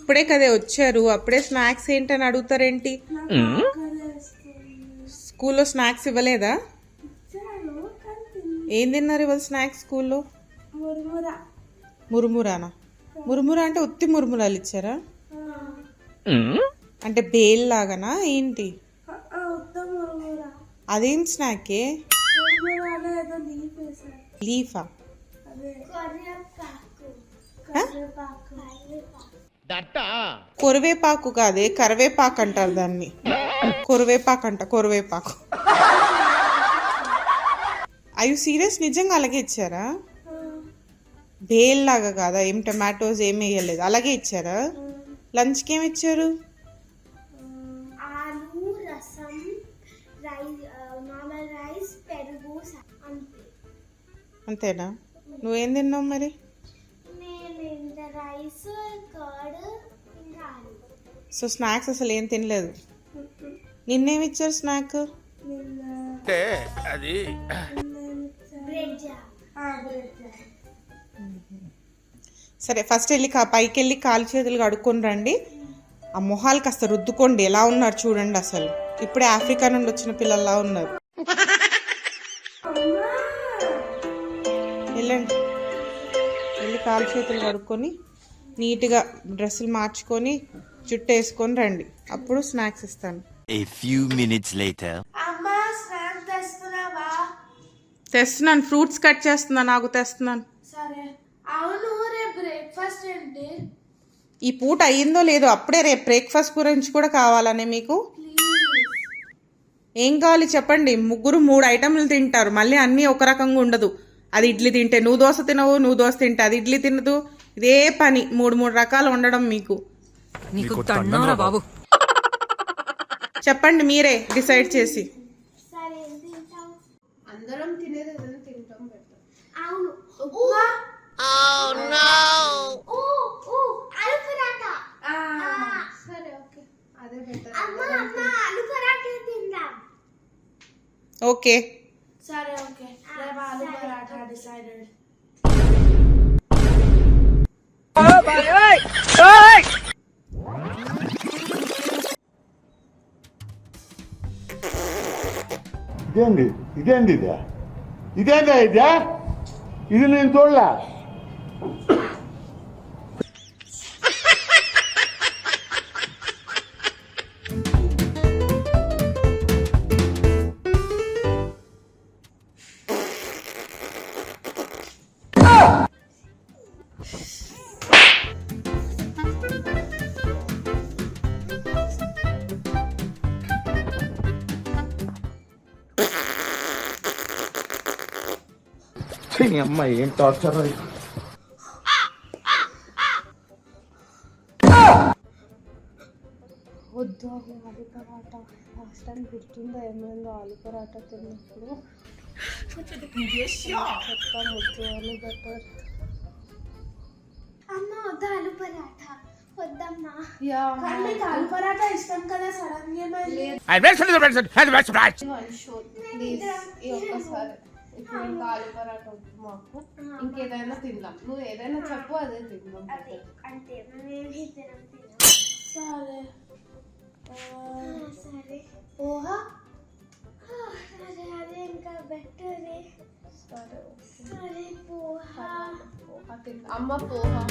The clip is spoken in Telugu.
ఇప్పుడే కదే వచ్చారు, అప్పుడే స్నాక్స్ ఏంటని అడుగుతారేంటి? స్కూల్లో స్నాక్స్ ఇవ్వలేదా? ఏం తిన్నారు ఇవాళ స్నాక్స్ స్కూల్లో? మురుమురానా? మురుమురా అంటే ఉత్తి మురుమురాలు ఇచ్చారా? అంటే బేల్ లాగానా ఏంటి? అదేం స్నాకే? లీఫా? కొరివేపాకు కాదే, కరివేపాకు అంటారు దాన్ని. కొరివేపాకు అంట, కొరివేపాకు. అయ్యో సీరియస్, నిజంగా అలాగే ఇచ్చారా? బేల్ లాగా కాదా? ఏం టమాటోస్ ఏమి వేయలేదు, అలాగే ఇచ్చారా? లంచ్కి ఏమి ఇచ్చారు? అంతేనా? నువ్వేం తిన్నావు మరి? సో స్నాక్స్ అసలు ఏం తినలేదు. నిన్నేమి ఇచ్చారు స్నాక్? సరే ఫస్ట్ వెళ్ళి పైకి వెళ్ళి కాలు చేతులు కడుక్కొని రండి. ఆ మొహాలు కాస్త రుద్దుకోండి, ఎలా ఉన్నారు చూడండి. అసలు ఇప్పుడే ఆఫ్రికా నుండి వచ్చిన పిల్లల్లా ఉన్నారు. వెళ్ళండి, వెళ్ళి కాలు చేతులు కడుక్కొని నీట్గా డ్రెస్సులు మార్చుకొని జుట్టు వేసుకొని రండి, అప్పుడు స్నాక్స్ ఇస్తాను. తెస్తున్నాను, ఫ్రూట్స్ కట్ చేస్తున్నాను, నాకు తెస్తున్నాను. ఈ పూట అయ్యిందో లేదో, అప్పుడే రేపు బ్రేక్ఫాస్ట్ గురించి కూడా కావాలనే మీకు? ఏం కావాలి చెప్పండి. ముగ్గురు 3 ఐటెంలు తింటారు, మళ్ళీ అన్నీ ఒక రకంగా ఉండదు. అది ఇడ్లీ తింటే నువ్వు దోశ తినవు, నువ్వు దోశ తింటే అది ఇడ్లీ తినదు. ఇదే పని 3 రకాలు ఉండడం మీకు. బాబు చెప్పండి, మీరే డిసైడ్ చేసి. అందరం తినేది తింటాం. ఓకే సరే ఓకే, రేపు ఆలు పరాఠా డిసైడెడ్. ఇదేందా ఇది నేను చూడలే. అమ్మ ఏం టార్చర్. వద్దు ఆలు పరాటా. లాస్ట్ టైం గుర్తుందా ఏమైందో ఆలు పరాటా తిన్నప్పుడు? చెప్తాను వద్దు ఆలు బటర్. అమ్మ వద్దు ఆలు పరాటా, వద్దమ్మా. ఆలు పరాటా ఇష్టం కదా, సడన్ గా ఒక్కసారి ఇప్పుడు ఇంకా ఆలు పరాటా వద్దు మాకు, ఇంకేదైనా తిందాం. నువ్వు ఏదైనా చెప్పు, అదే తిందాం. అంటే సరే సరే పోహా. అదే ఇంకా బెటర్. సరే సరే పోహా. పోహా తిందా. అమ్మ పోహా.